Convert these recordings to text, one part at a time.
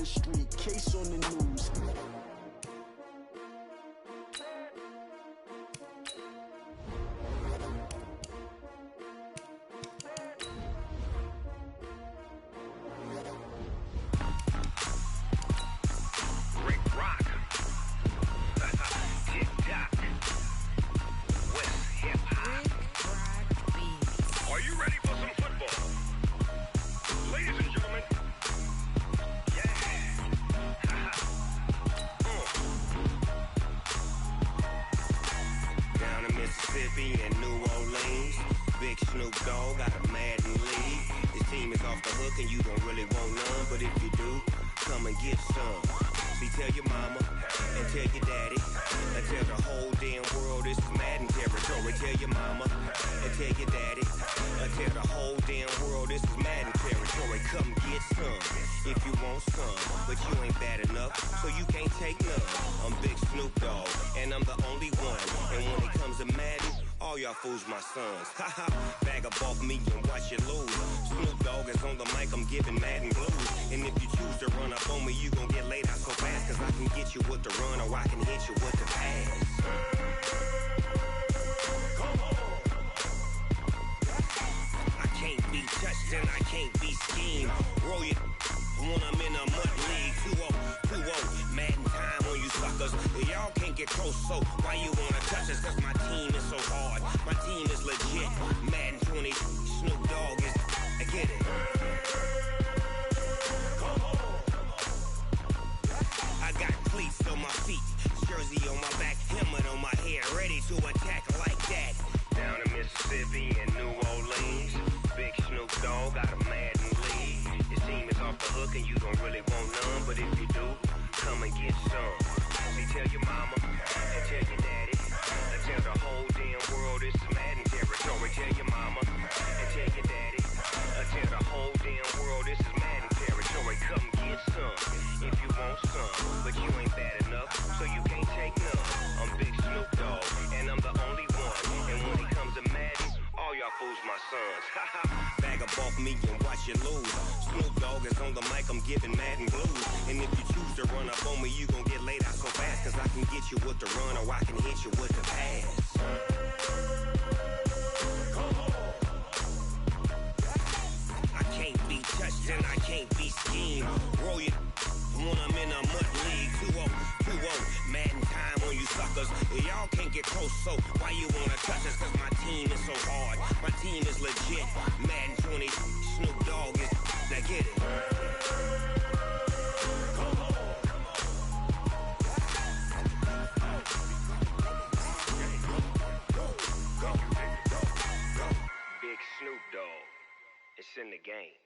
the street, case on the news. Fools my sons, haha. Bag up off me and watch you lose. Snoop Dogg is on the mic, I'm giving Madden blues. And if you choose to run up on me, you gon' get laid out so fast. Cause I can get you with the run or I can hit you with the pass. I can't be touched and I can't be schemed. Roll you when I'm in a mud league. 2-0, 2-0, Madden time on you suckers. Y'all can't get close, so why you wanna touch us? Cause my team is so hard. My team is legit. Madden 20, Snoop Dogg is. I get it. I got cleats on my feet, jersey on my back, helmet on my head, ready to attack like that. Down in Mississippi and New Orleans, big Snoop Dogg got a Madden league. Your team is off the hook and you don't really want none, but if you do, come and get some. See, tell your mama and tell your daddy, and tell the whole damn world this is Madden territory. Tell your mama and tell your daddy, and tell the whole damn world this is Madden territory. Come get some if you want some, but you ain't bad enough, so you can't take none. I'm Big Snoop Dogg, and I'm the only one. And when it comes to Madden, all y'all fools my sons. Bag up off me and watch you lose. Snoop Dogg is on the mic, I'm giving Madden blues. And if you choose to run up on me, you gon' get laid out so fast. Cause I can get you with the run or I can hit you with the pass. I can't be touched and I can't be schemed. Roll you when I'm in a mud league. 2-0, 2-0, Madden time on you suckers. Y'all can't get close, so why you wanna touch us? Cause my team is so hard. My team is legit. Madden 20, Snoop Dogg is. Now get it. Big Snoop Dogg. It's in the game.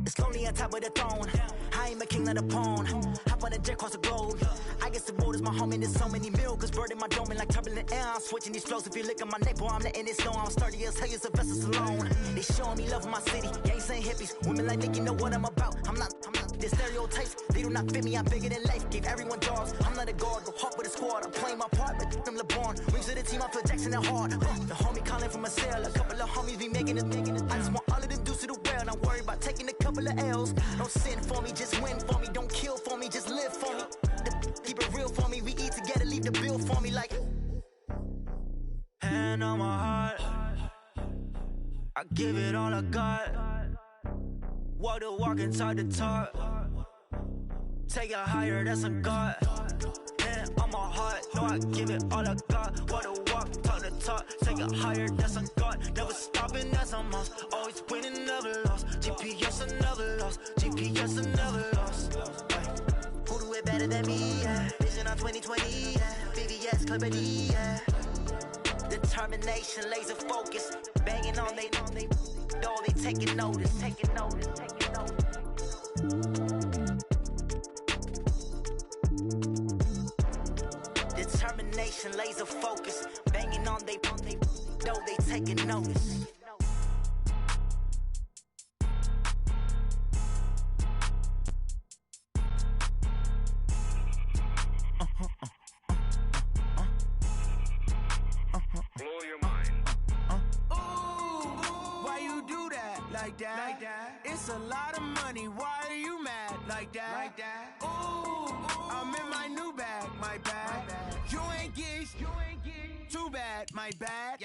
It's lonely on top of the throne. I ain't a king of the pawn. Hop on a jet across the globe. I guess the road is my home and there's so many miracles burning my dome and like turbulent air. I'm switching these flows. If you look at my neck, boy, I'm letting it snow. I'm sturdy as hell, as Sylvester Stallone. They showing me love in my city. Gangsta and hippies. Women like Nick, you know what I'm about. I'm not their stereotypes. They do not fit me. I'm bigger than life. Gave everyone jobs. I'm not a guard. Go hard with a squad. I'm playing my part, but I'm LeBron. Rings to the team. I feel Jackson and hard. The homie calling from a cell. A couple of homies be making it. I just want all of them dudes to the well. Not worry about taking a couple of L's. Don't sin for me, just win for me. Don't kill for me, just live for me. Keep it real for me. We eat together, leave the bill for me like. Hand on my heart, I give it all I got. Walk the walk and talk the talk. Take it higher, that's a God. Hand on my heart, no, I give it all I got. Walk the walk, talk the talk. Take it higher, that's a God. Never stopping, that's a must. Always winning, never lost. GPS, I never lost. GPS, I never lost. Who do it better than me? Yeah. Vision on 2020. Yeah. VVS, Clippity. Yeah. Determination, laser focus. Banging on they door, they taking notice. Taking notice. Taking notice. Determination, laser focus. Banging on they door, they taking notice. like that? It's a lot of money, why are you mad like that? Ooh, I'm in my new bag, my bad. You ain't get too bad, my bad.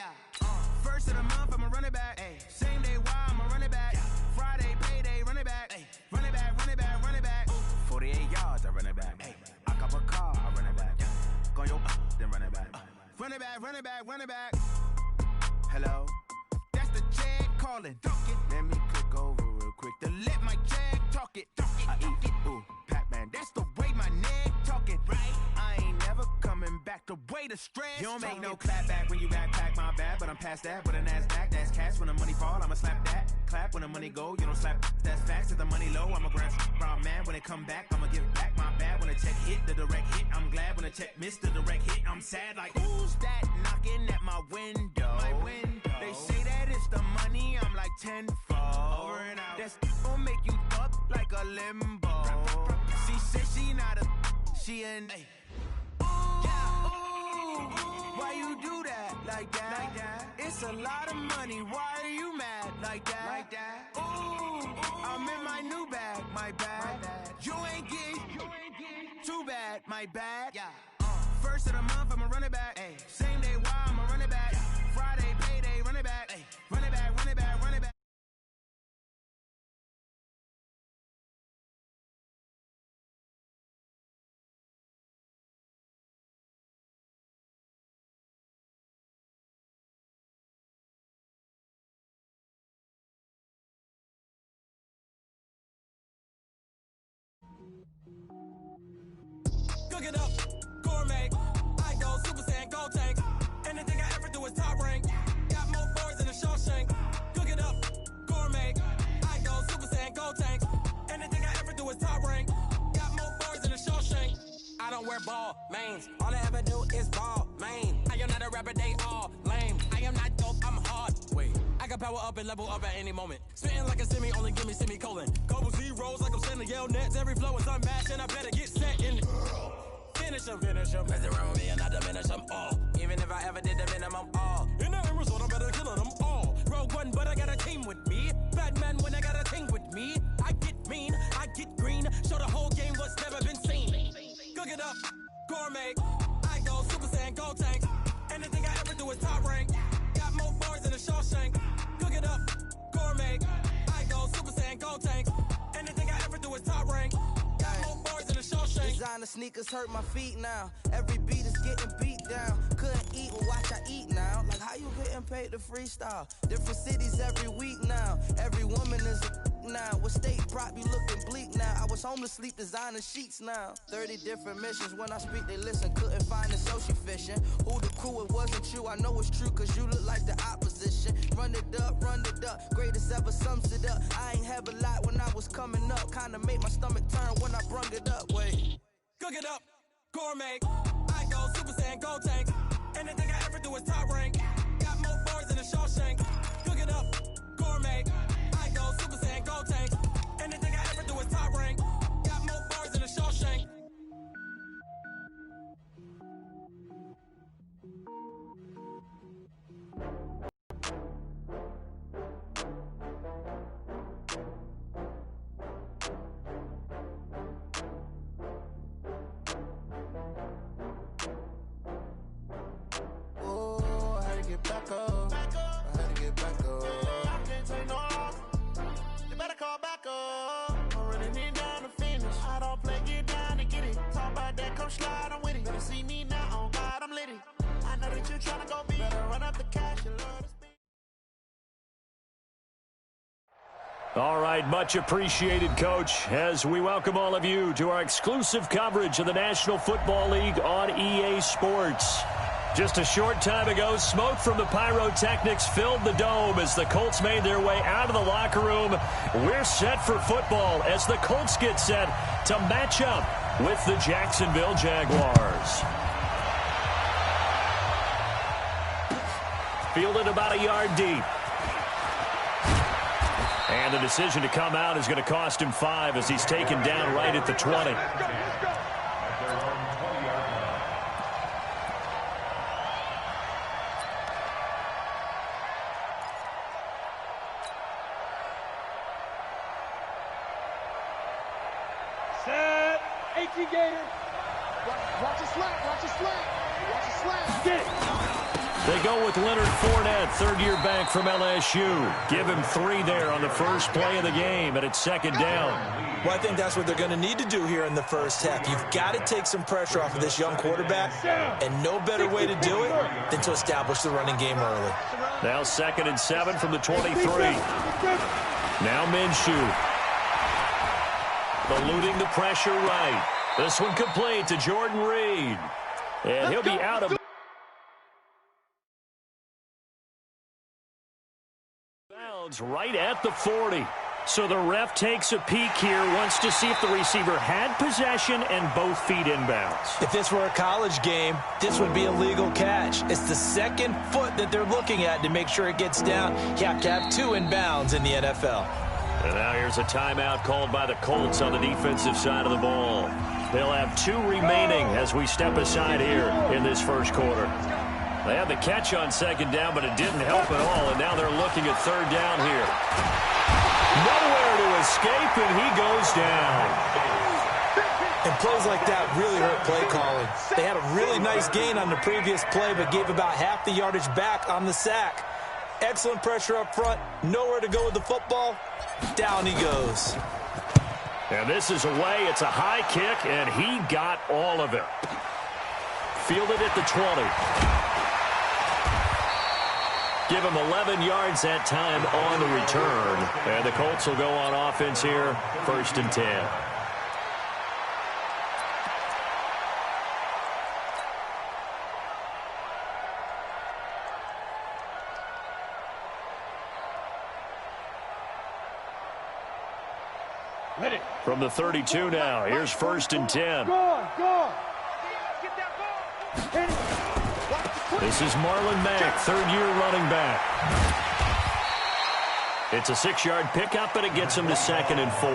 First of the month, I'ma run it back. Same day, why I'ma run it back. Friday, payday, run it back. Run it back, run it back, run it back. 48 yards, I run it back. I cop a car, I run it back. Go your then run it back. Run it back, run it back, run it back. Hello, that's the Jag calling. Let me click over real quick to let my Jag talk it. I eat it, ooh, Pac-Man, that's the way my neck talking. Right, I ain't never coming back the way the stress. You don't make no clap back when you backpack, my bad, but I'm past that. With a NASDAQ, that's cash. When the money fall, I'ma slap that. Clap when the money go, you don't slap. That's facts. If the money low, I'ma grab brown man. When it come back, I'ma give back my bad. When the check hit, the direct hit. I'm glad when the check missed the direct hit. I'm sad like, who's that knocking at my window? They say that it's the money, I'm like tenfold. Over and out. That's gon' make you up like a limbo. She said she not a, she an. Why you do that like that? It's a lot of money, why are you mad like that? Ooh, I'm in my new bag, my bad. You ain't get too bad, my bad. First of the month, I'ma run it back. Same day, why I'ma run it back. Friday, payday, run it back. Run it back, run it back, run it back. Cook it up, gourmet. I go Super Saiyan, gold tank. Anything I ever do is top rank. Got more boards than a Shawshank. Cook it up, gourmet. I go Super Saiyan, gold tank. Anything I ever do is top rank. Got more boards than a Shawshank. I don't wear ball mains. All I ever do is ball main. I am not a rapper, they all lame. I am not dope, I'm hard. Wait, I can power up and level up at any moment. Spitting like a semi, only give me semicolon. Couple zeros like I'm sending yell nets. Every flow is unmatched and I better get set in. Finish them. Mess around with me and I diminish them all. Even if I ever did the minimum all. In the end result, I'm better killing them all. Rogue One, but I got a team with me. Batman when I got a team with me. I get mean, I get green. Show the whole game what's never been seen. Cook it up, gourmet. I go Super Saiyan, gold tank. Anything I ever do is top rank. Got more boards than a Shawshank. Cook it up, gourmet. I go Super Saiyan, gold tank. Anything I ever do is top rank. Got more boards than a Shawshank. Designer sneakers hurt my feet now. Every beat is getting beat down. Couldn't eat, well watch I eat now. Like how you getting paid to freestyle? Different cities every week now. Every woman is a now. What state prop you looking bleak now? I was homeless, sleep designer sheets now. 30 different missions. When I speak, they listen. Couldn't find it, so she fishing. Who the crew? It wasn't you. I know it's true, cause you look like the opposition. Run it up, greatest ever sums it up. I ain't have a lot when I was coming up. Kinda made my stomach turn when I brung it up. Wait. Cook it up, gourmet. I go Super Saiyan, gold tank. Anything I ever do is top rank. Got more boards than a Shawshank. Cook it up, gourmet. I go Super Saiyan, gold tank. Anything I ever do is top rank. Got more boards than a Shawshank. Back up. I had to get back up. I can't take no loss. You better call back up. I'm running it down to finish. I don't play, get down to get it. Talk about that, come slide, I'm with it. Better see me now, on God, I'm litty. I know that you tryna go big. Better run up the cash, you love to speak. All right, much appreciated, Coach, as we welcome all of you to our exclusive coverage of the National Football League on EA Sports. Just a short time ago, smoke from the pyrotechnics filled the dome as the Colts made their way out of the locker room. We're set for football as the Colts get set to match up with the Jacksonville Jaguars. Fielded about a yard deep. And the decision to come out is going to cost him 5 as he's taken down right at the 20. 18 Gator. Watch it slap. Watch it slap. Watch it slap. Get it. They go with Leonard Fournette, third-year back from LSU. Give him 3 there on the first play of the game, and it's second down. Well, I think that's what they're going to need to do here in the first half. You've got to take some pressure off of this young quarterback, and no better way to do it than to establish the running game early. Now 2nd and 7 from the 23. Now Minshew. Eluding the pressure right. This one complete to Jordan Reed. And he'll be out of bounds right at the 40. So the ref takes a peek here, wants to see if the receiver had possession and both feet inbounds. If this were a college game, this would be a legal catch. It's the second foot that they're looking at to make sure it gets down. You have to have 2 inbounds in the NFL. And now here's a timeout called by the Colts on the defensive side of the ball. They'll have 2 remaining as we step aside here in this first quarter. They had the catch on second down, but it didn't help at all, and now they're looking at third down here. Nowhere to escape, and he goes down. And plays like that really hurt play calling. They had a really nice gain on the previous play, but gave about half the yardage back on the sack. Excellent pressure up front. Nowhere to go with the football. Down he goes. And this is away. It's a high kick, and he got all of it. Fielded at the 20. Give him 11 yards that time on the return. And the Colts will go on offense here, 1st and 10. From the 32 now, here's 1st and 10. This is Marlon Mack, 3rd-year running back. It's a 6-yard pickup, but it gets him to 2nd and 4.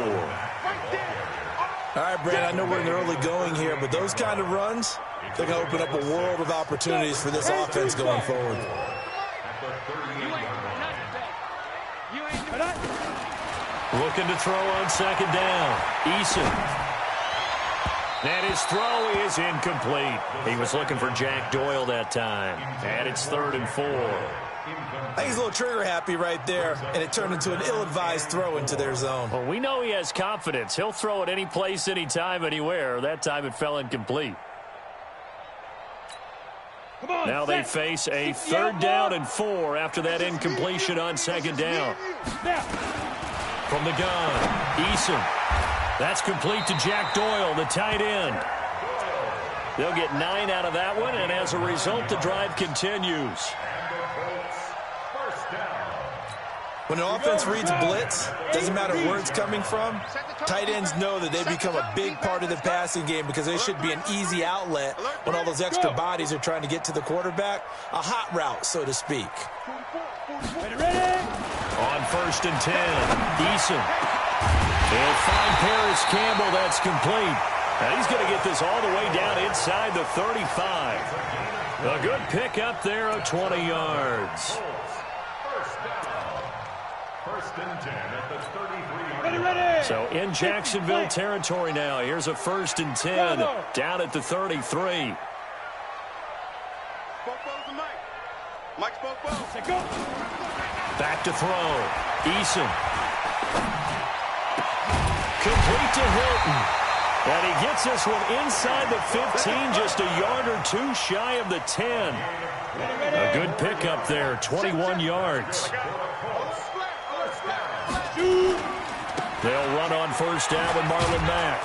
All right, Brad, I know we're in the early going here, but those kind of runs, they're going to open up a world of opportunities for this offense going forward. Looking to throw on 2nd down. Eason. And his throw is incomplete. He was looking for Jack Doyle that time. And it's 3rd and 4. I think he's a little trigger happy right there, and it turned into an ill-advised throw into their zone. Well, we know he has confidence. He'll throw it any place, anytime, anywhere. That time it fell incomplete. Now they face a 3rd down and 4 after that incompletion on 2nd down. From the gun, Eason. That's complete to Jack Doyle, the tight end. They'll get 9 out of that one, and as a result, the drive continues. When an offense reads blitz, doesn't matter where it's coming from, tight ends know that they become a big part of the passing game because they should be an easy outlet when all those extra bodies are trying to get to the quarterback. A hot route, so to speak. On 1st and 10, Eason. He'll find Paris Campbell. That's complete. And he's going to get this all the way down inside the 35. A good pick up there of 20 yards. 1st and 10 at the 33. So in Jacksonville territory now. Here's a 1st and 10 down at the 33. Back to throw. Eason. Complete to Hilton. And he gets this one inside the 15, just a yard or 2 shy of the 10. A good pickup there, 21 yards. They'll run on 1st down with Marlon Mack.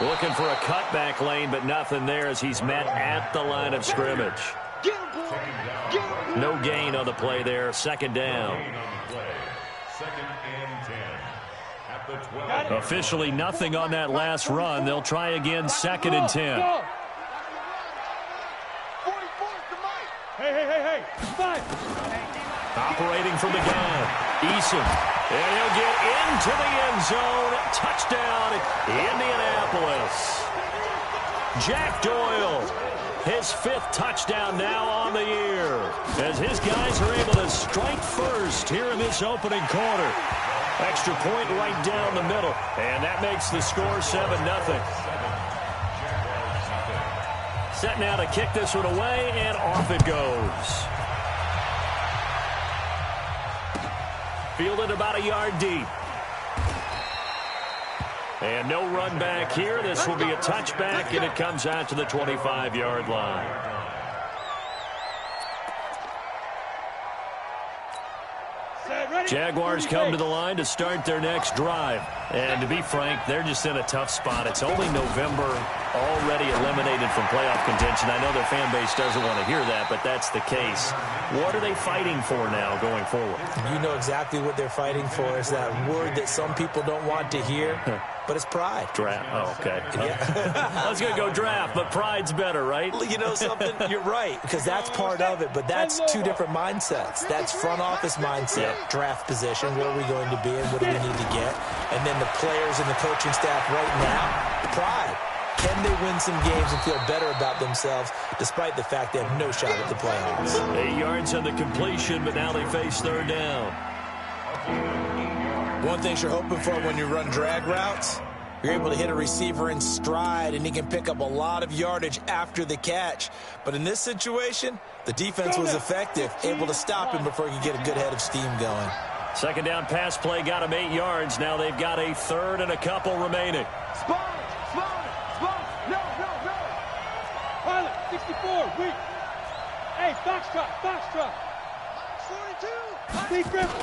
Looking for a cutback lane, but nothing there as he's met at the line of scrimmage. No gain on the play there, 2nd down. 2nd and 10 at the 12. Officially nothing on that last run. They'll try again, 2nd and 10. Hey. Operating from the gun, Eason. And he'll get into the end zone. Touchdown, Indianapolis. Jack Doyle, his 5th touchdown now on the year, as his guys are able to strike first here in this opening quarter. Extra point right down the middle. And that makes the score 7-0. Set now to kick this one away, and off it goes. Fielded about a yard deep. And no run back here. This will be a touchback, and it comes out to the 25-yard line. Jaguars come to the line to start their next drive. And to be frank, they're just in a tough spot. It's only November, already eliminated from playoff contention. I know their fan base doesn't want to hear that, but that's the case. What are they fighting for now going forward? You know exactly what they're fighting for. Is that word that some people don't want to hear, but it's pride. Draft. Oh, okay. Yeah. I was going to go draft, but pride's better, right? You know something? You're right, because that's part of it, but that's two different mindsets. That's front office mindset, draft position, where are we going to be and what do we need to get? And then the players and the coaching staff right now, pride. Can they win some games and feel better about themselves despite the fact they have no shot at the playoffs? 8 yards on the completion, but now they face third down. One thing you're hoping for when you run drag routes, you're able to hit a receiver in stride, and he can pick up a lot of yardage after the catch. But in this situation, the defense was effective, able to stop him before he could get a good head of steam going. Second down pass play got him 8 yards. Now they've got a third and a couple remaining. Spawn! No! Pilot, 64, weak. Hey, box truck. 42. Deep river.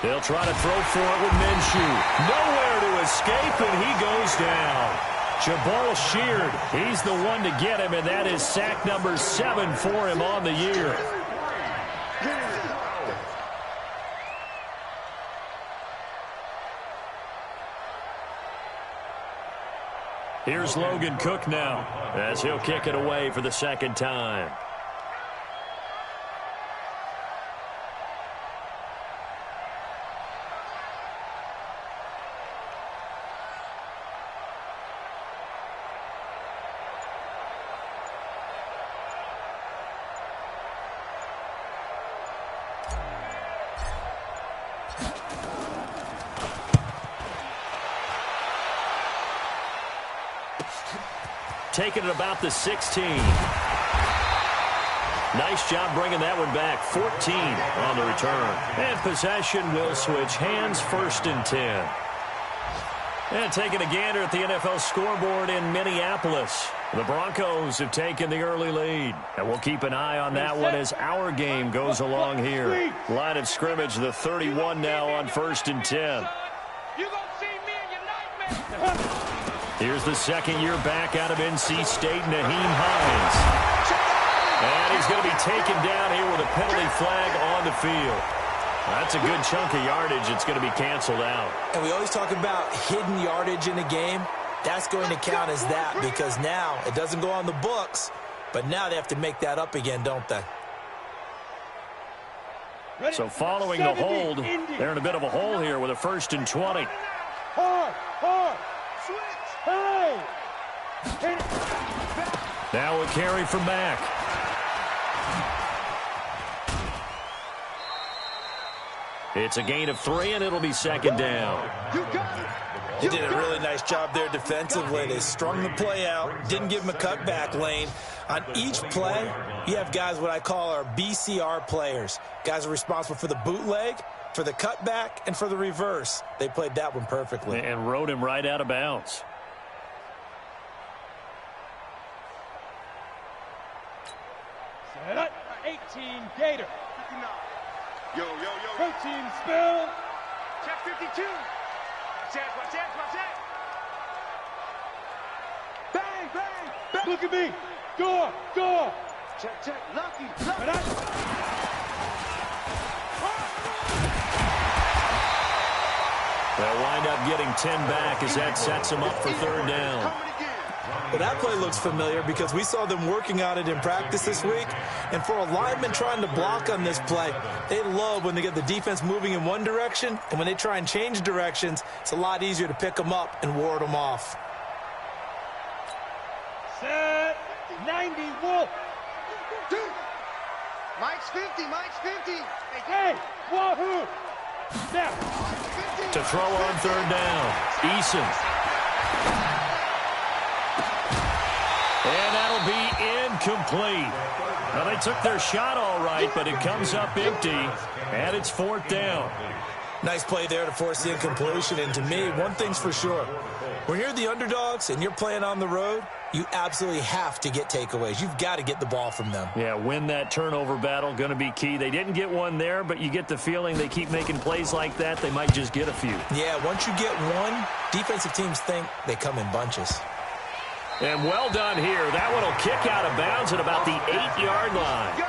They'll try to throw for it with Minshew. Nowhere to escape, and he goes down. Jabal Sheard, he's the one to get him, and that is sack number 7 for him on the year. Here's Logan Cook now as he'll kick it away for the second time. Taking it about the 16. Nice job bringing that one back. 14 on the return. And possession will switch hands, 1st and 10. And taking a gander at the NFL scoreboard in Minneapolis. The Broncos have taken the early lead. And we'll keep an eye on that one as our game goes along here. Line of scrimmage, the 31 now on 1st and 10. You gonna see me in your nightmare. Here's the second-year back out of NC State, Naheem Hines. And he's going to be taken down here with a penalty flag on the field. That's a good chunk of yardage. It's going to be canceled out. And we always talk about hidden yardage in a game. That's going to count as that because now it doesn't go on the books, but now they have to make that up again, don't they? So following the hold, they're in a bit of a hole here with a 1st and 20. Hard. Hey! Now a carry from back. It's a gain of 3, and it'll be second down. They did a really nice job there defensively. They strung the play out, didn't give him a cutback lane. On each play, you have guys what I call our BCR players. Guys are responsible for the bootleg, for the cutback, and for the reverse. They played that one perfectly. And rode him right out of bounds. Set up. 18 Gator. Yo. Protein spill. Check 52. Watch that. Bang. Look at me. Go. Check. Lucky. They'll wind up getting 10 back as that sets them up for third down. Well, that play looks familiar because we saw them working on it in practice this week. And for a lineman trying to block on this play, they love when they get the defense moving in one direction. And when they try and change directions, it's a lot easier to pick them up and ward them off. Set. 90 Wolf. Mike's 50. Hey, wahoo. Now. 50. To throw on third down, Eason. And that'll be incomplete. Well, they took their shot all right, but it comes up empty, and it's fourth down. Nice play there to force the incompletion. And to me, one thing's for sure. When you're the underdogs and you're playing on the road, you absolutely have to get takeaways. You've got to get the ball from them. Yeah, win that turnover battle, going to be key. They didn't get one there, but you get the feeling they keep making plays like that, they might just get a few. Yeah, once you get one, defensive teams think they come in bunches. And well done here. That one will kick out of bounds at about the 8-yard line.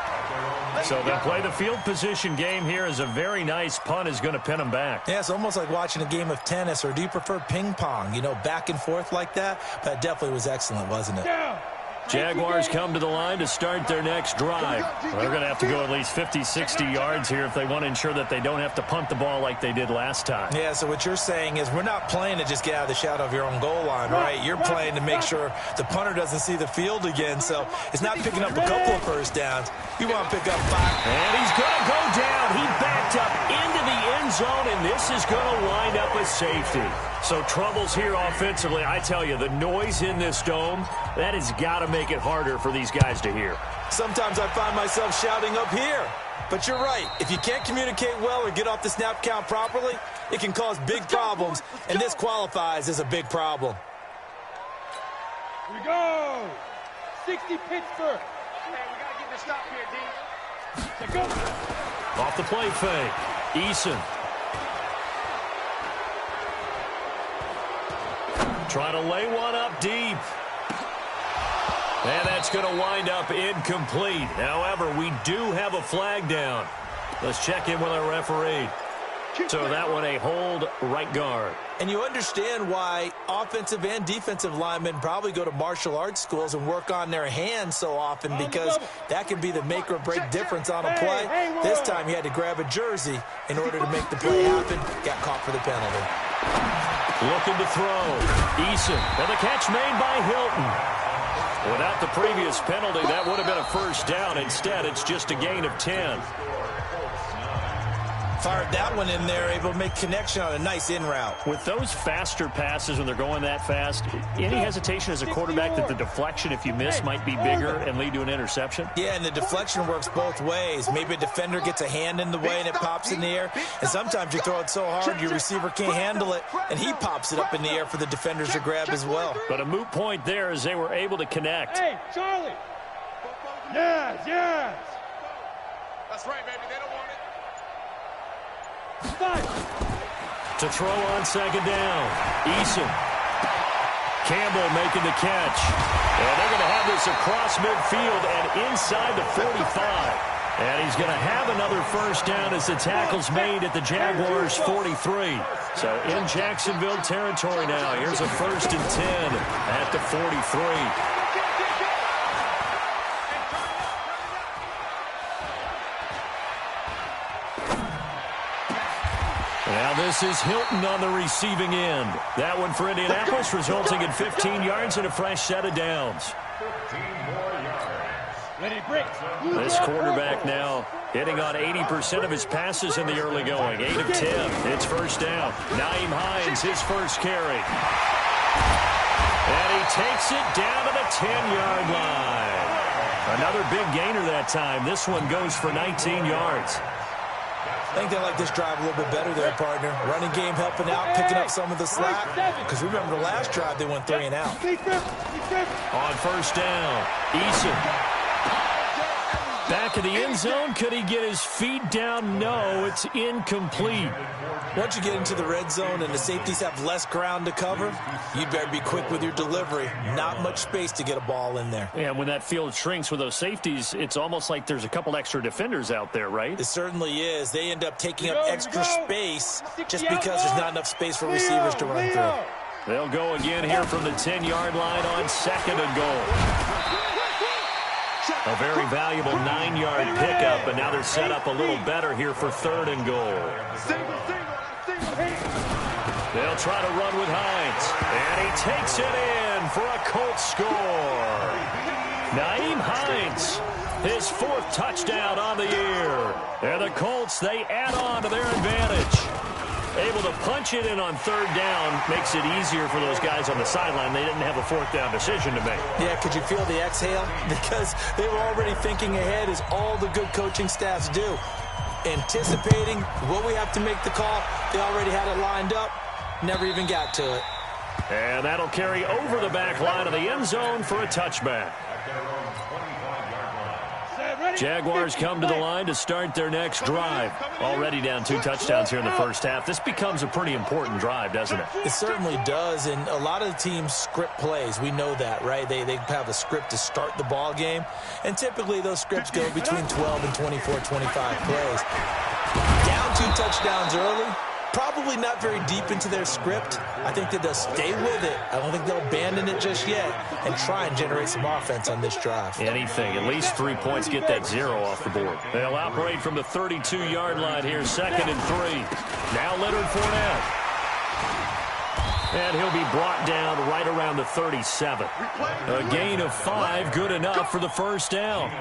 So they'll play the field position game here as a very nice punt is going to pin them back. Yeah, it's almost like watching a game of tennis, or do you prefer ping pong? You know, back and forth like that? But it definitely was excellent, wasn't it? Jaguars come to the line to start their next drive. Well, they're going to have to go at least 50, 60 yards here if they want to ensure that they don't have to punt the ball like they did last time. Yeah, so what you're saying is we're not playing to just get out of the shadow of your own goal line, right? You're playing to make sure the punter doesn't see the field again. So it's not picking up a couple of first downs. You want to pick up 5. And he's going to go down. He backed up into the end zone, and this is going to wind up a safety. So troubles here offensively. I tell you, the noise in this dome, that has got to make it harder for these guys to hear. Sometimes I find myself shouting up here. But you're right. If you can't communicate well or get off the snap count properly, it can cause big problems, and this qualifies as a big problem. Here we go. 60 Pittsburgh. Man, we got to get this stop here, D. Let's go. Off the play fake. Eason. Trying to lay one up deep. And that's going to wind up incomplete. However, we do have a flag down. Let's check in with our referee. So that one a hold right guard. And you understand why offensive and defensive linemen probably go to martial arts schools and work on their hands so often, because that can be the make or break difference on a play. This time he had to grab a jersey in order to make the play happen. Got caught for the penalty. Looking to throw. Eason. And the catch made by Hilton. Without the previous penalty, that would have been a first down. Instead, it's just a gain of 10. Fired that one in there, able to make connection on a nice in route. With those faster passes when they're going that fast, any hesitation as a quarterback that the deflection, if you miss, might be bigger and lead to an interception? Yeah, and the deflection works both ways. Maybe a defender gets a hand in the way and it pops in the air. And sometimes you throw it so hard your receiver can't handle it, and he pops it up in the air for the defenders to grab as well. But a moot point there as they were able to connect. Hey, Charlie. Yes, yes. That's right, baby. They don't want it. To throw on second down. Eason. Campbell making the catch. And they're going to have this across midfield and inside the 45. And he's going to have another first down as the tackle's made at the Jaguars' 43. So in Jacksonville territory now. Here's a 1st and 10 at the 43. Now this is Hilton on the receiving end. That one for Indianapolis, resulting in 15 yards and a fresh set of downs. This quarterback now hitting on 80% of his passes in the early going. 8 of 10. It's first down. Nyheim Hines, his first carry. And he takes it down to the 10-yard line. Another big gainer that time. This one goes for 19 yards. I think they like this drive a little bit better there, partner. Running game helping out, picking up some of the slack. Because remember the last drive, they went 3 and out. On first down, Eason. Back in the end zone. Could he get his feet down? No, it's incomplete. Once you get into the red zone and the safeties have less ground to cover, you'd better be quick with your delivery. Not much space to get a ball in there. And when that field shrinks with those safeties, it's almost like there's a couple extra defenders out there, right? It certainly is. They end up taking up extra space just because there's not enough space for receivers to run through. They'll go again here from the 10-yard line on second and goal. A very valuable 9-yard pickup, and now they're set up a little better here for third and goal. They'll try to run with Hines, and he takes it in for a Colt score. Nyheim Hines, his 4th touchdown on the year. And the Colts, they add on to their advantage. Able to punch it in on third down makes it easier for those guys on the sideline. They didn't have a fourth down decision to make. Yeah, could you feel the exhale? Because they were already thinking ahead, as all the good coaching staffs do. Anticipating what we have to make the call. They already had it lined up. Never even got to it. And that'll carry over the back line of the end zone for a touchback. Jaguars come to the line to start their next drive. Already down 2 touchdowns here in the first half. This becomes a pretty important drive, doesn't it? It certainly does, and a lot of the teams script plays. We know that, right? They have a script to start the ball game, and typically those scripts go between 12 and 24, 25 plays. Down 2 touchdowns early. Probably not very deep into their script. I think that they'll stay with it. I don't think they'll abandon it just yet and try and generate some offense on this drive. Anything. At least 3 points. Get that 0 off the board. They'll operate from the 32-yard line here. 2nd and 3. Now Leonard Fournette. And he'll be brought down right around the 37. A gain of 5. Good enough for the first down.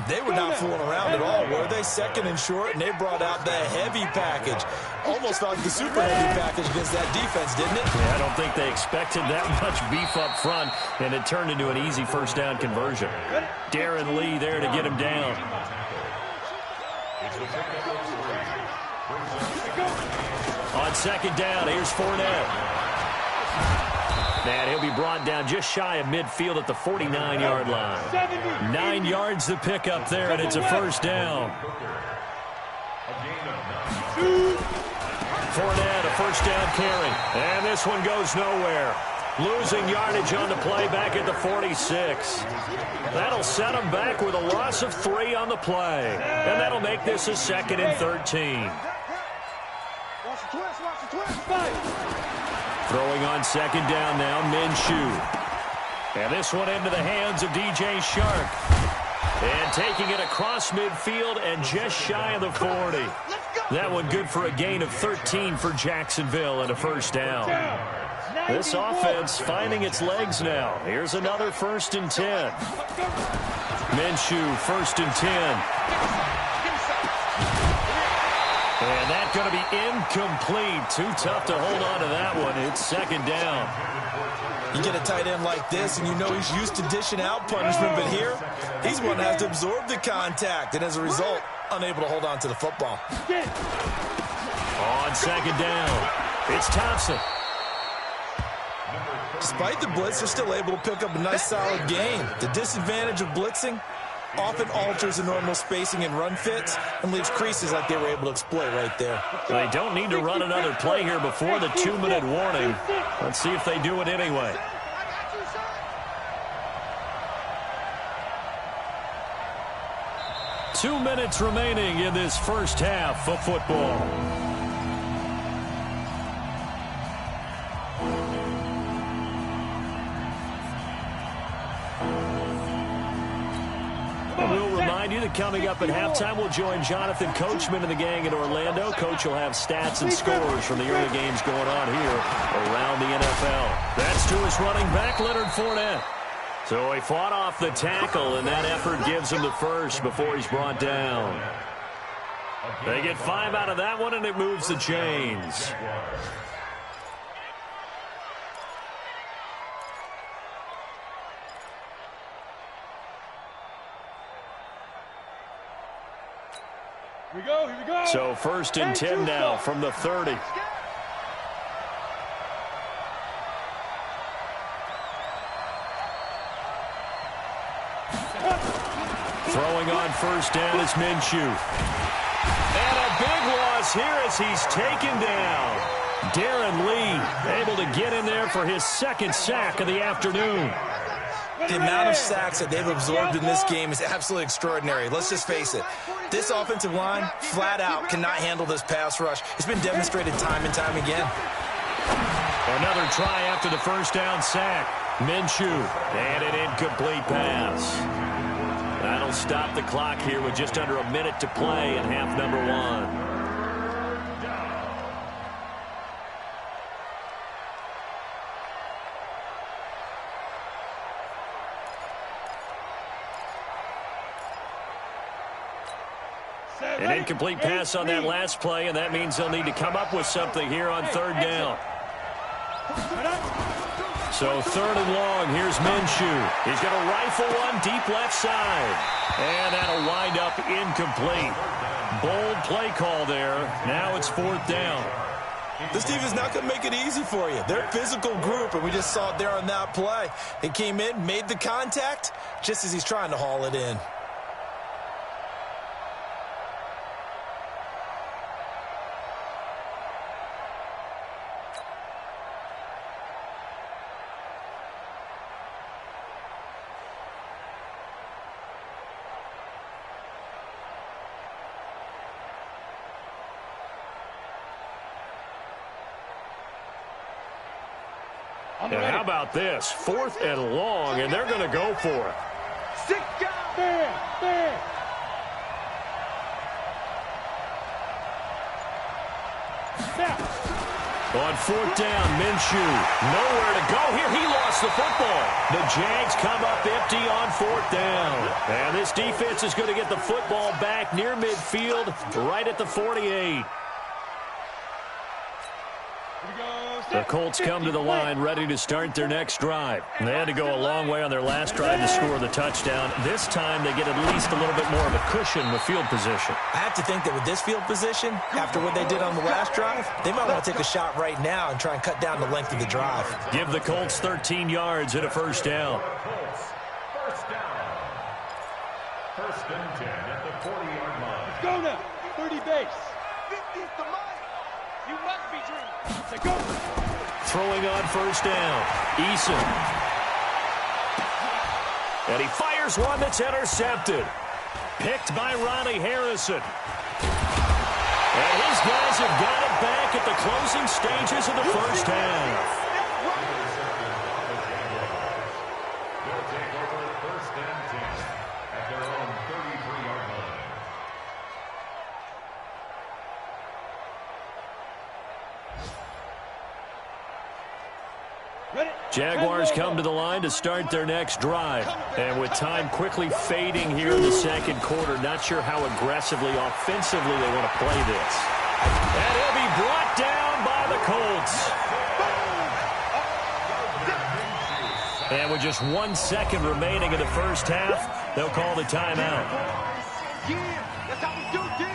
They were not fooling around at all, were they? 2nd and short, and they brought out the heavy package. Almost like the super heavy package against that defense, didn't it? Yeah, I don't think they expected that much beef up front, and it turned into an easy first down conversion. Darren Lee there to get him down. On 2nd down, here's Fournette. And he'll be brought down just shy of midfield at the 49-yard line. 9 yards to pick up there, and it's a first down. Fournette, a first down carry. And this one goes nowhere. Losing yardage on the play back at the 46. That'll set him back with a loss of 3 on the play. And that'll make this a 2nd and 13. Throwing on 2nd down now, Minshew. And this one into the hands of DJ Shark. And taking it across midfield and just shy of the 40. That one good for a gain of 13 for Jacksonville and a first down. This offense finding its legs now. Here's another 1st and 10. Minshew, 1st and 10. And that's going to be incomplete. Too tough to hold on to that one. It's 2nd down. You get a tight end like this, and you know he's used to dishing out punishment, but here, he's one that has to absorb the contact, and as a result, unable to hold on to the football. On 2nd down, it's Thompson. Despite the blitz, they're still able to pick up a nice, solid gain. The disadvantage of blitzing often alters the normal spacing and run fits and leaves creases like they were able to exploit right there. They don't need to run another play here before the 2-minute warning. Let's see if they do it anyway. Two minutes remaining in this first half of football. You that coming up at halftime, we'll join Jonathan Coachman and the gang in Orlando. Coach will have stats and scores from the early games going on here around the NFL. That's to his running back, Leonard Fournette. So he fought off the tackle, and that effort gives him the first before he's brought down. They get 5 out of that one, and it moves the chains. Here we go, here we go. So 1st and 10 now from the 30. Throwing on 1st down is Minshew. And a big loss here as he's taken down. Darren Lee able to get in there for his 2nd sack of the afternoon. The amount of sacks that they've absorbed in this game is absolutely extraordinary. Let's just face it. This offensive line, flat out, cannot handle this pass rush. It's been demonstrated time and time again. Another try after the 1st down sack. Minshew, and an incomplete pass. That'll stop the clock here with just under a minute to play in half number 1. An incomplete pass on that last play, and that means they'll need to come up with something here on third down. So third and long, here's Minshew. He's going to rifle one deep left side. And that'll wind up incomplete. Bold play call there. Now it's fourth down. This team is not going to make it easy for you. They're a physical group, and we just saw it there on that play. He came in, made the contact, just as he's trying to haul it in. And how about this? Fourth and long, and they're going to go for it. On fourth down, Minshew. Nowhere to go here. He lost the football. The Jags come up empty on fourth down. And this defense is going to get the football back near midfield, right at the 48. The Colts come to the line ready to start their next drive. They had to go a long way on their last drive to score the touchdown. This time they get at least a little bit more of a cushion with field position. I have to think that with this field position, after what they did on the last drive, they might want to take a shot right now and try and cut down the length of the drive. Give the Colts 13 yards and a first down. First down. First and 10 at the 40-yard line. Let's go now. 30 base. 50's the money. You must be dreaming. Let's go. Throwing on first down, Eason. And he fires one that's intercepted. Picked by Ronnie Harrison. And his guys have got it back at the closing stages of the first half. They'll take over first and 10 at their own 33-yard line. Jaguars come to the line to start their next drive. And with time quickly fading here in the second quarter, not sure how aggressively, offensively they want to play this. And he'll be brought down by the Colts. And with just 1 second remaining in the first half, they'll call the timeout. Yeah, that's how we do, D.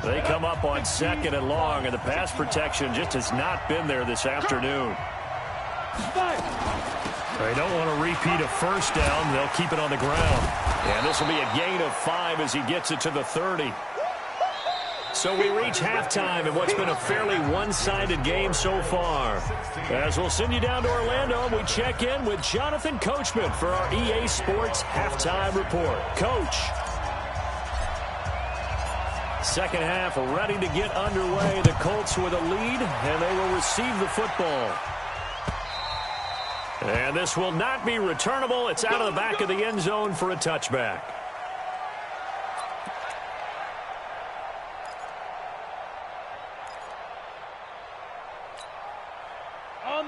They come up on second and long, and the pass protection just has not been there this afternoon. They don't want to repeat a first down. They'll keep it on the ground. And this will be a gain of 5 as he gets it to the 30. So we reach halftime in what's been a fairly one-sided game so far. As we'll send you down to Orlando, we check in with Jonathan Coachman for our EA Sports Halftime Report. Coach. Second half ready to get underway. The Colts with a lead, and they will receive the football. And this will not be returnable. It's out of the back of the end zone for a touchback.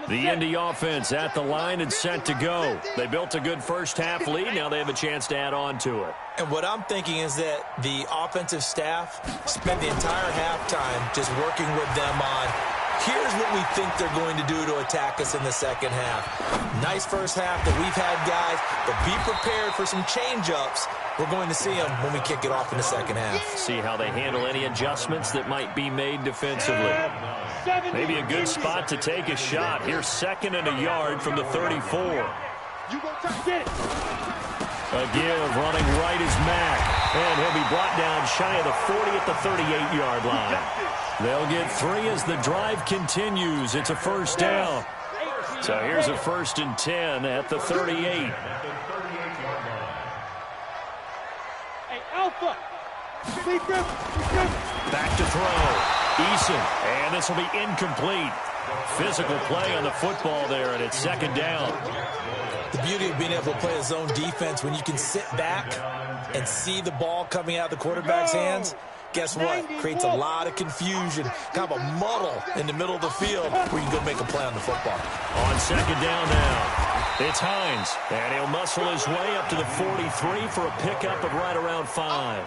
The Indy offense at the line and set to go. They built a good first half lead. Now they have a chance to add on to it. And what I'm thinking is that the offensive staff spent the entire halftime just working with them on, here's what we think they're going to do to attack us in the second half. Nice first half that we've had, guys, but be prepared for some change-ups. We're going to see them when we kick it off in the second half. See how they handle any adjustments that might be made defensively. Maybe a good spot to take a shot. Here's second and a yard from the 34. A give, running right is Mack. And he'll be brought down shy of the 40 at the 38-yard line. They'll get 3 as the drive continues. It's a first down. So here's a first and 10 at the 38. Hey, Alpha. Back to throw. Eason, and this will be incomplete. Physical play on the football there, and it's second down. The beauty of being able to play a zone defense, when you can sit back and see the ball coming out of the quarterback's hands, guess what? Creates a lot of confusion, kind of a muddle in the middle of the field where you can go make a play on the football. On second down now. It's Hines, and he'll muscle his way up to the 43 for a pickup of right around 5.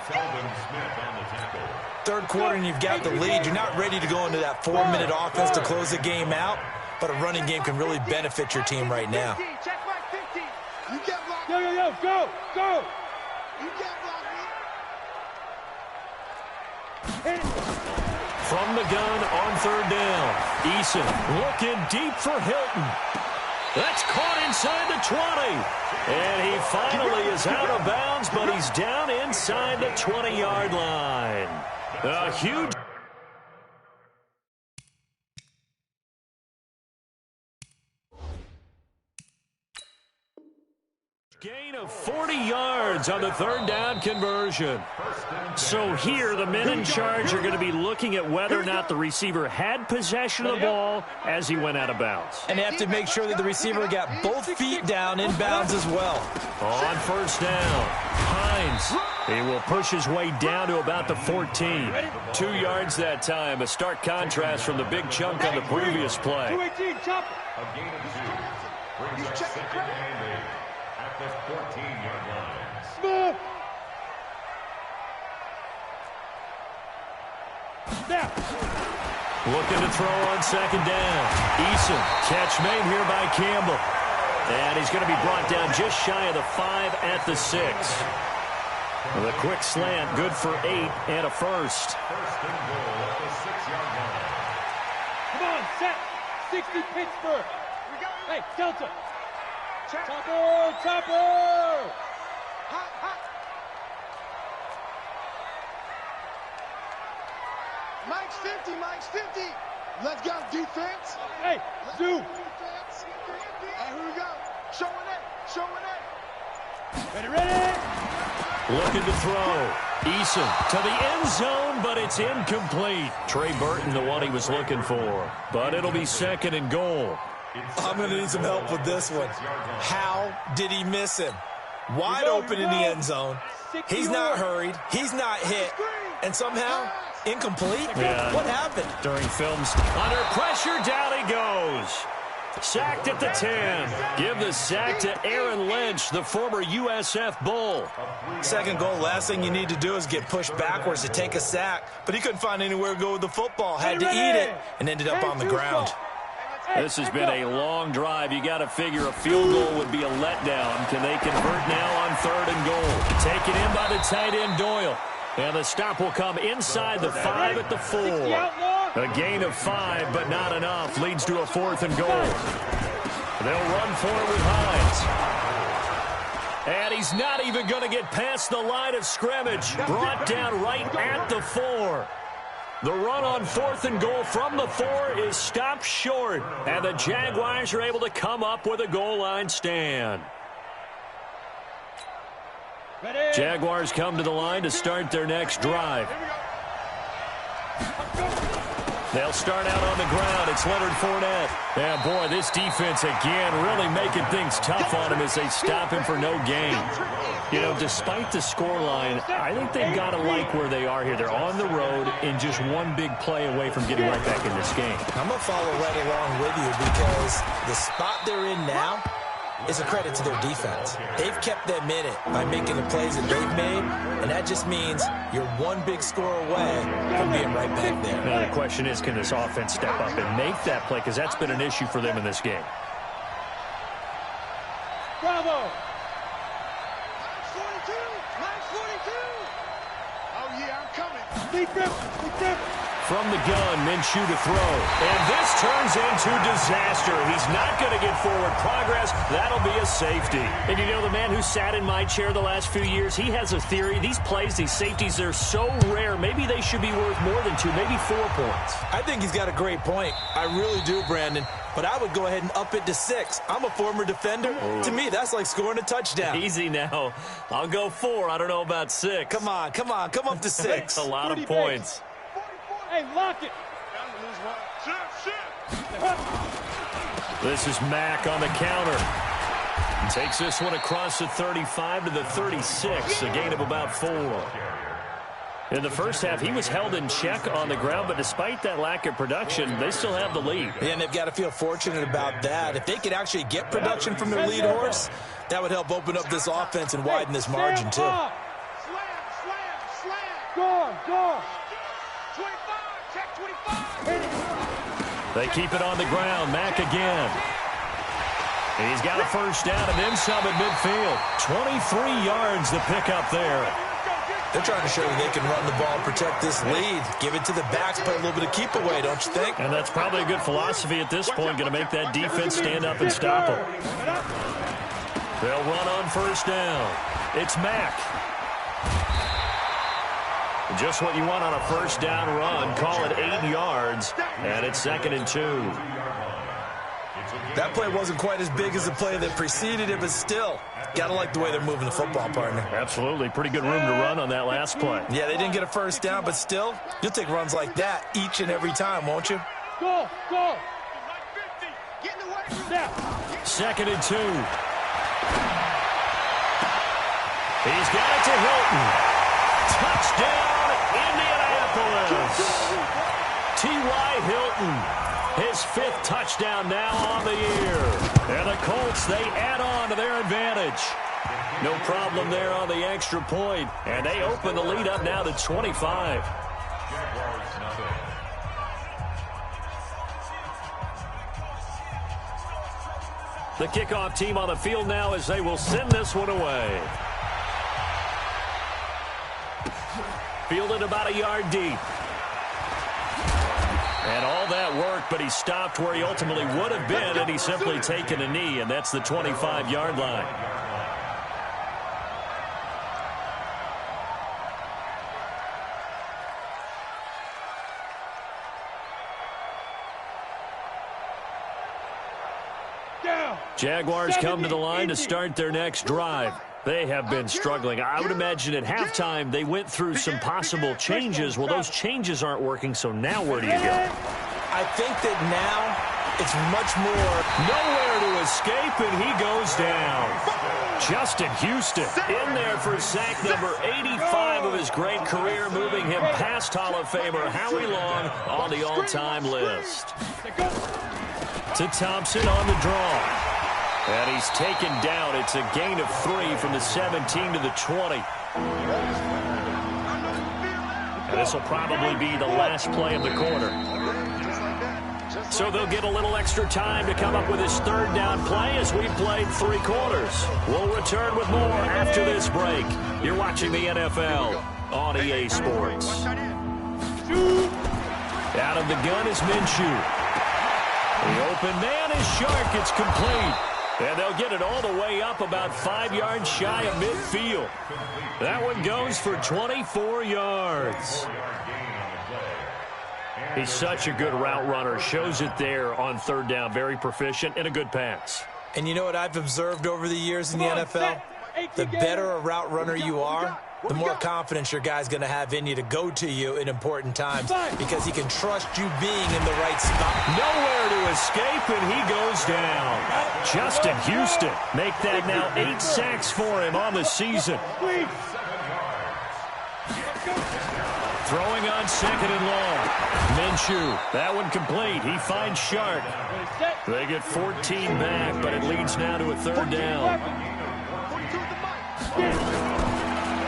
Third quarter and you've got the lead. You're not ready to go into that 4-minute offense to close the game out, but a running game can really benefit your team right now. Check back 50. You get blocked. Yo, go, go. You get blocked. From the gun on third down, Eason looking deep for Hilton. That's caught inside the 20. And he finally is out of bounds, but he's down inside the 20-yard line. A huge gain of 40 yards on the third down conversion. So here, the men in charge are going to be looking at whether or not the receiver had possession of the ball as he went out of bounds. And they have to make sure that the receiver got both feet down in bounds as well. On first down, Hines. He will push his way down to about the 14. 2 yards that time, a stark contrast from the big chunk on the previous play. 218, chop. A gain of 2 brings up second and 8 at the 14-yard line. Move. Now. Looking to throw on second down. Eason, catch made here by Campbell. And he's going to be brought down just shy of the 5 at the 6. The quick slant, good for 8 and a first. First and goal at the 6-yard line. Come on, set. 60 Pittsburgh. Hey, Delta. Chopper, chopper. Hot, hot. Mike's 50, Mike's 50. Let's go, defense. Hey, Zoo. Defense. And here we go. Showing it, showing it. Ready, ready. Looking to throw. Eason to the end zone, but it's incomplete. Trey Burton, the one he was looking for. But it'll be second and goal. I'm going to need some help with this one. How did he miss him? Wide open in the end zone. He's not hurried. He's not hit. And somehow, incomplete? Yeah. What happened? During films, under pressure, down he goes. Sacked at the 10. Give the sack to Aaron Lynch, the former USF Bull. Second goal, last thing you need to do is get pushed backwards to take a sack. But he couldn't find anywhere to go with the football. Had to eat it and ended up on the ground. This has been a long drive. You got to figure a field goal would be a letdown. Can they convert now on third and goal? Taken in by the tight end Doyle. And the stop will come inside the 5 at the 4. A gain of 5, but not enough. Leads to a 4th and goal. They'll run for it with Hines. And he's not even going to get past the line of scrimmage. Brought down right at the 4. The run on 4th and goal from the 4 is stopped short. And the Jaguars are able to come up with a goal line stand. Jaguars come to the line to start their next drive. They'll start out on the ground. It's Leonard Fournette. And, boy, this defense, again, really making things tough on him as they stop him for no gain. You know, despite the scoreline, I think they've got to like where they are here. They're on the road and just one big play away from getting right back in this game. I'm going to follow right along with you because the spot they're in now is a credit to their defense. They've kept them in it by making the plays that they've made, and that just means you're one big score away from being right back there. Now the question is, can this offense step up and make that play? Because that's been an issue for them in this game. Bravo! 42! 942! Oh, yeah, I'm coming. Deep grip, deep grip. From the gun, Minshew to throw. And this turns into disaster. He's not going to get forward progress. That'll be a safety. And you know, the man who sat in my chair the last few years, he has a theory. These plays, these safeties, they're so rare. Maybe they should be worth more than 2, maybe 4 points. I think he's got a great point. I really do, Brandon. But I would go ahead and up it to 6. I'm a former defender. Oh. To me, that's like scoring a touchdown. Easy now. I'll go 4. I don't know about 6. Come on. Come up to 6. That's a lot of points. Hey, lock it. This is Mack on the counter. Takes this one across the 35 to the 36. A gain of about 4. In the first half, he was held in check on the ground, but despite that lack of production, they still have the lead. And they've got to feel fortunate about that. If they could actually get production from their lead horse, that would help open up this offense and widen this margin, too. Slam. Go. 25, check 25. They keep it on the ground. Mack again. He's got a first down and then some at midfield. 23 yards to pick up there. They're trying to show that they can run the ball and protect this lead. Give it to the backs, play a little bit of keep away, don't you think? And that's probably a good philosophy at this point. Going to make that defense stand up and stop them. They'll run on first down. It's Mack. Just what you want on a first down run. Call it 8 yards. And it's 2nd and 2. That play wasn't quite as big as the play that preceded it, but still, got to like the way they're moving the football, partner. Absolutely. Pretty good room to run on that last play. Yeah, they didn't get a first down, but still, you'll take runs like that each and every time, won't you? Go. 2nd and 2. He's got it to Hilton. Touchdown, Indianapolis. T.Y. Hilton. His 5th touchdown now on the year. And the Colts, they add on to their advantage. No problem there on the extra point. And they open the lead up now to 25. The kickoff team on the field now as they will send this one away. Fielded about a yard deep. And all that work, but he stopped where he ultimately would have been, and he's simply taken a knee, and that's the 25-yard line. Jaguars come to the line to start their next drive. They have been struggling. I would imagine at halftime they went through some possible changes. Well, those changes aren't working, so now where do you go? I think that now it's much more nowhere to escape, and he goes down. Justin Houston in there for sack number 85 of his great career, moving him past Hall of Famer Howie Long on the all-time list. To Thompson on the draw. And he's taken down. It's a gain of 3 from the 17 to the 20. And this will probably be the last play of the quarter. So they'll get a little extra time to come up with his 3rd down play as we've played 3 quarters. We'll return with more after this break. You're watching the NFL on EA Sports. Out of the gun is Minshew. The open man is Shark. It's complete. And they'll get it all the way up about 5 yards shy of midfield. That one goes for 24 yards. He's such a good route runner. Shows it there on 3rd down. Very proficient and a good pass. And you know what I've observed over the years in the NFL? The better a route runner you are, the more confidence your guy's going to have in you to go to you in important times because he can trust you being in the right spot. Nowhere to escape, and he goes down. Justin Houston make that now 8 sacks for him on the season. Throwing on 2nd and long. Minshew, that one complete. He finds Shark. They get 14 back, but it leads now to a 3rd down.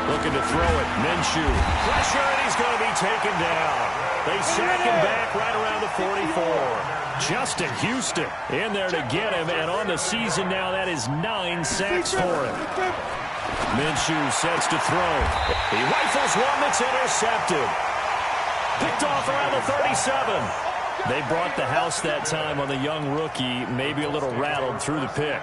Looking to throw it. Minshew. Pressure, and he's going to be taken down. They sack him back right around the 44. Justin Houston in there to get him, and on the season now, that is 9 sacks for him. Minshew sets to throw. He rifles one that's intercepted. Picked off around the 37. They brought the house that time on the young rookie, maybe a little rattled through the pick.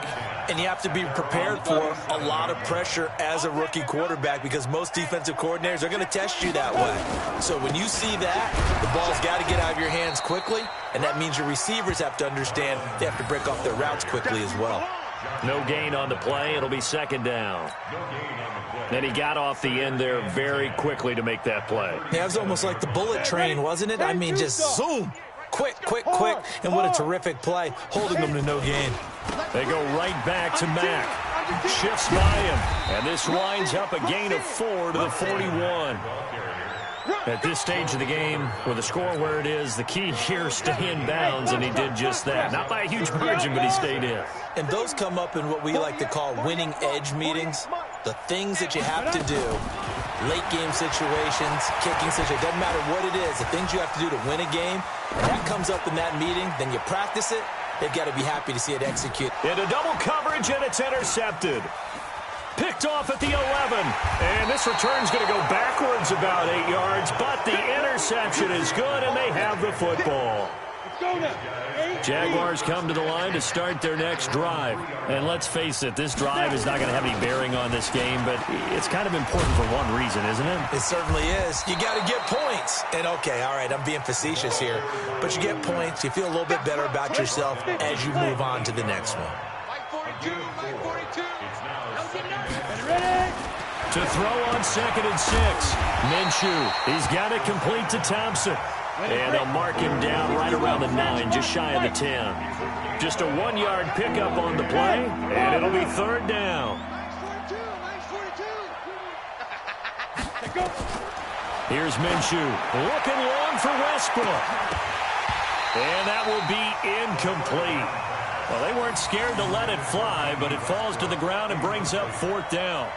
And you have to be prepared for a lot of pressure as a rookie quarterback because most defensive coordinators are going to test you that way. So when you see that, the ball's got to get out of your hands quickly, and that means your receivers have to understand they have to break off their routes quickly as well. No gain on the play. It'll be 2nd down. And he got off the end there very quickly to make that play. Yeah, it was almost like the bullet train, wasn't it? I mean, just zoom. Quick, and what a terrific play, holding them to no gain. They go right back to Mack. Shifts by him, and this winds up a gain of 4 to the 41. At this stage of the game, with the score where it is, the key here, stay in bounds, and he did just that. Not by a huge margin, but he stayed in. And those come up in what we like to call winning edge meetings. The things that you have to do, late game situations, kicking situations, doesn't matter what it is, the things you have to do to win a game, and that comes up in that meeting, then you practice it, they've got to be happy to see it execute. Into double coverage, and it's intercepted. Picked off at the 11, and this return's going to go backwards about 8 yards, but the interception is good, and they have the football. Jaguars come to the line to start their next drive. And let's face it, this drive is not going to have any bearing on this game, but it's kind of important for one reason, isn't it? It certainly is. You got to get points. And, okay, all right, I'm being facetious here, but you get points, you feel a little bit better about yourself as you move on to the next one. To throw on 2nd and 6. Minshew, he's got it complete to Thompson. And they'll mark him down right around the 9, just shy of the 10. Just a 1-yard pickup on the play, and it'll be 3rd down. Here's Minshew, looking long for Westbrook. And that will be incomplete. Well, they weren't scared to let it fly, but it falls to the ground and brings up 4th down.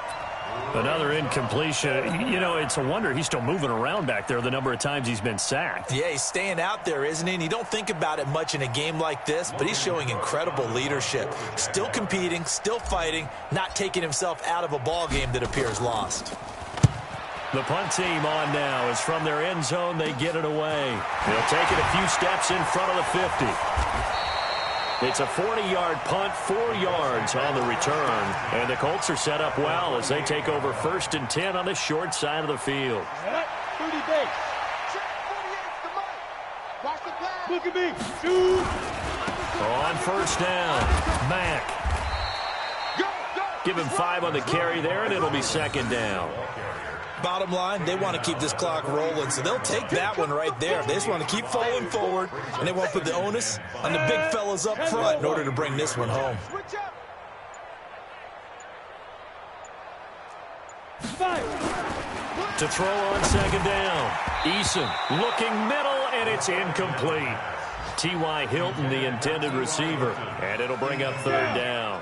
Another incompletion. You know, it's a wonder he's still moving around back there the number of times he's been sacked. Yeah, he's staying out there, isn't he? And you don't think about it much in a game like this, but he's showing incredible leadership. Still competing, still fighting, not taking himself out of a ball game that appears lost. The punt team on now is from their end zone. They get it away. They'll take it a few steps in front of the 50. It's a 40-yard punt, 4 yards on the return. And the Colts are set up well as they take over 1st and 10 on the short side of the field. 30 base. Look at me. Shoot. On 1st down, Mack. Give him 5 on the carry there, and it'll be 2nd down. Bottom line, they want to keep this clock rolling, so they'll take that one right there. They just want to keep falling forward, and they want to put the onus on the big fellas up front in order to bring this one home. To throw on 2nd down, Eason looking middle, and it's incomplete. T.Y. Hilton, the intended receiver, and it'll bring up 3rd down.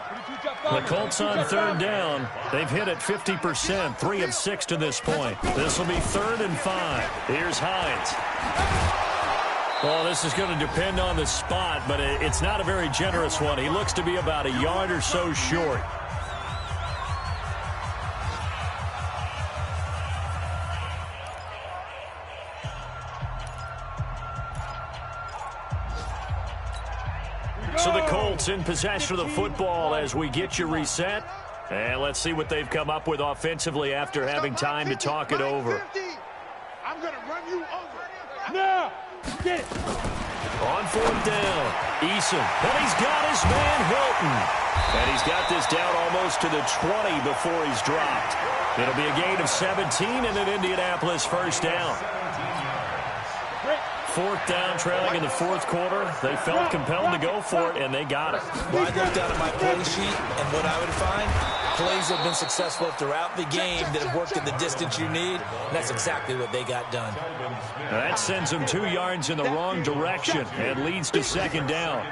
The Colts on 3rd down. They've hit it 50%, 3 of 6 to this point. This will be 3rd and 5. Here's Hines. Well, this is going to depend on the spot, but it's not a very generous one. He looks to be about a yard or so short. So the Colts in possession of the football as we get you reset. And let's see what they've come up with offensively after having time to talk it over. I'm going to run you over. Now, get it. On 4th down, Eason. And he's got his man Hilton. And he's got this down almost to the 20 before he's dropped. It'll be a gain of 17 and an Indianapolis 1st down. 4th down, trailing in the 4th quarter. They felt compelled to go for it, and they got it. Well, I looked down at my play sheet, and what I would find, plays have been successful throughout the game that have worked in the distance you need, and that's exactly what they got done. Now that sends them 2 yards in the wrong direction and leads to 2nd down.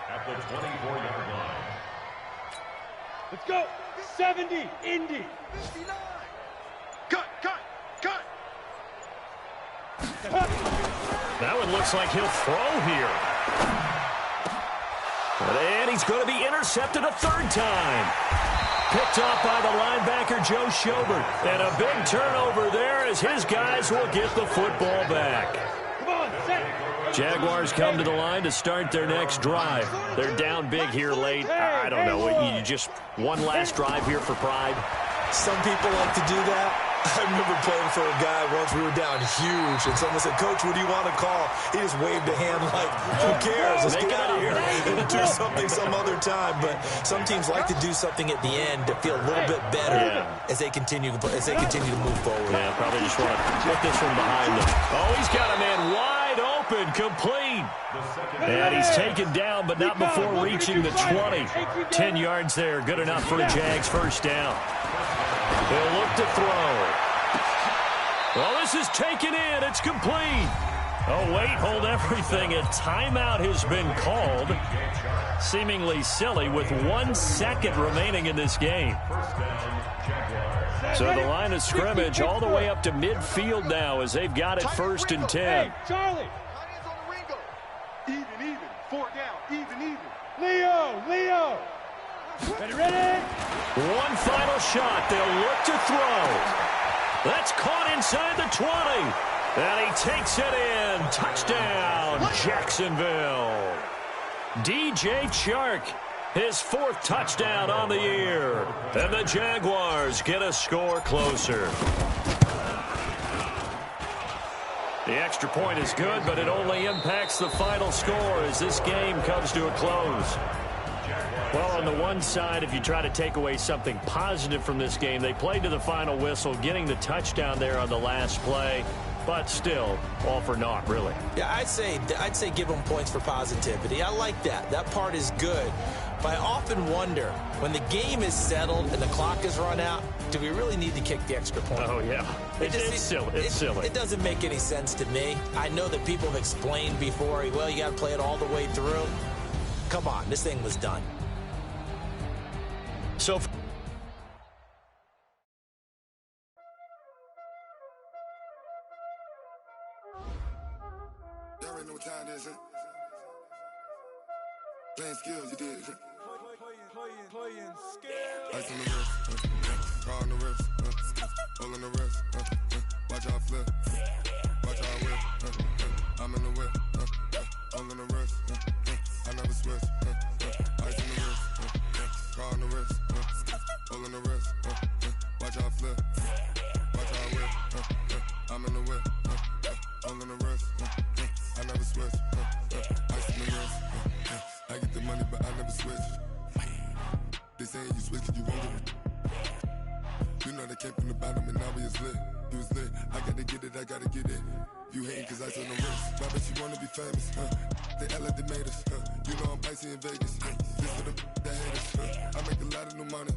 At the 24-yard line. Let's go. 70, Indy. 59. Cut. That one looks like he'll throw here. And he's going to be intercepted a 3rd time. Picked off by the linebacker, Joe Schobert. And a big turnover there as his guys will get the football back. Come on, set. Jaguars come to the line to start their next drive. They're down big here late. I don't know. You just one last drive here for pride. Some people like to do that. I remember playing for a guy once. We were down huge, and someone said, "Coach, what do you want to call?" He just waved a hand like, "Who cares? Let's get out of here and do something some other time." But some teams like to do something at the end to feel a little bit better as they continue to move forward. Yeah, probably just want to put this one behind them. Oh, he's got a man wide open, complete. And he's taken down, but not before reaching the 20. 10 yards there, good enough for a Jags 1st down. They'll look to throw. Well, this is taken in. It's complete. Oh, wait, hold everything. A timeout has been called. Seemingly silly with 1 second remaining in this game. So the line of scrimmage all the way up to midfield now as they've got it 1st and 10. Hey, Charlie. Even. 4 down. Even. Leo. Ready? One final shot. They'll look to throw. That's caught inside the 20. And he takes it in. Touchdown, Jacksonville. DJ Chark, his 4th touchdown on the year. And the Jaguars get a score closer. The extra point is good, but it only impacts the final score as this game comes to a close. Well, on the one side, if you try to take away something positive from this game, they played to the final whistle, getting the touchdown there on the last play. But still, all for naught, really. Yeah, I'd say give them points for positivity. I like that. That part is good. But I often wonder, when the game is settled and the clock is run out, do we really need to kick the extra point? Oh, yeah. It's silly. It's silly. It doesn't make any sense to me. I know that people have explained before, well, you got to play it all the way through. Come on, this thing was done. So... Y'all already know what time it is, huh? Playing skills, you did, huh? Playing skills. Ice on the wrist, car on the wrist, hole in the wrist, watch out flip, watch out whip, I'm in the whip, hole in the wrist, I never switch, ice on the wrist, car on the wrist, hole in the wrist, watch out flip, watch out whip, I'm in the whip, hole in the wrist, I never switch, ice on the wrist, I get the money but I never switch. They saying you switch 'cause you won't get it. You know they came from the bottom and now we is lit. You was lit, I gotta get it, I gotta get it. You hating 'cause I on the wrist. Why bet you wanna be famous, They act like they made us, You know I'm icy in Vegas, This for the that hate us, I make a lot of new money,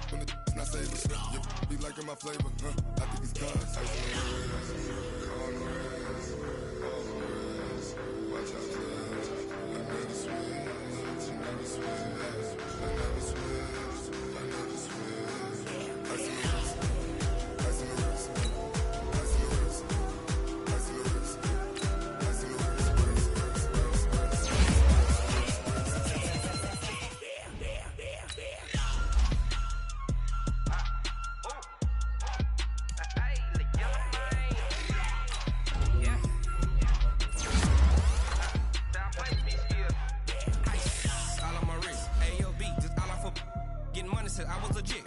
When the not savers, You be liking my flavor, I think it's cause ice on the wrist, on the wrist, on the wrist. Watch out, cuz I never switch, I never switch.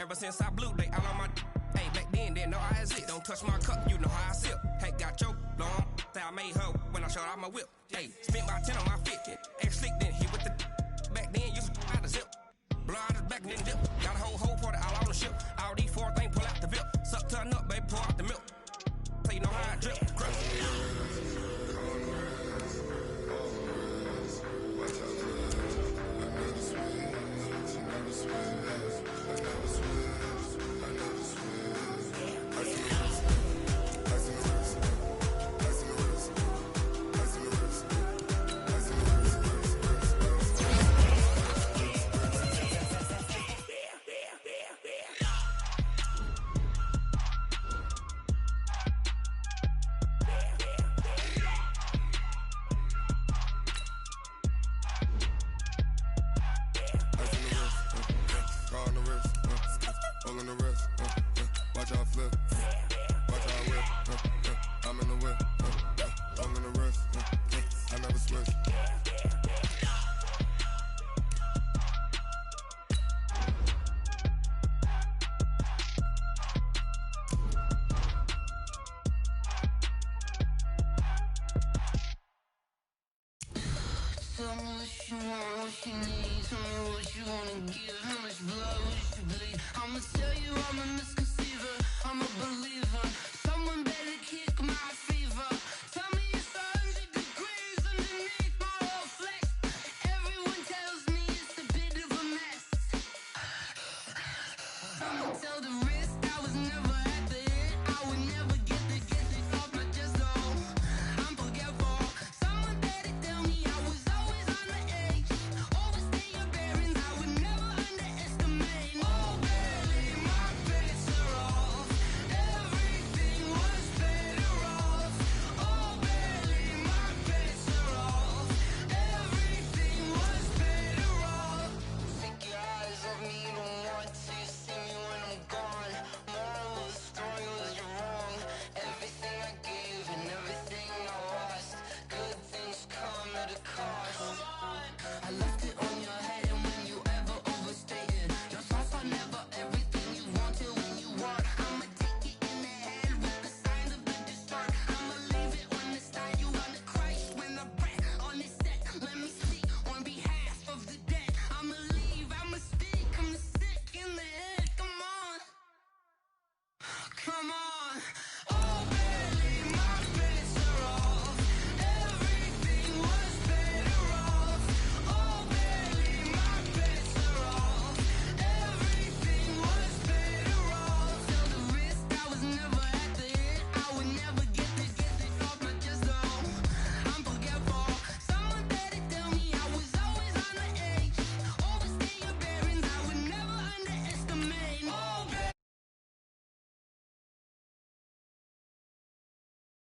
Ever since I blew, they all on my hey, back then, didn't know I exist. Don't touch my cup, you know how I sip. Hey, got your long, say I made her when I showed out my whip. Hey, spent about 10 on my fit. Ex-slick, then hit with the back then, used to out the zip. Blow out his back, then dip. Got a whole party all on the ship. All these 4 things, pull out the VIP. Suck to a nut, baby, pour out the milk. So you know how I drip. Crush. Tell me what you want, what you need. Tell me what you wanna give, how much blood, what you bleed. I'ma tell you I'm a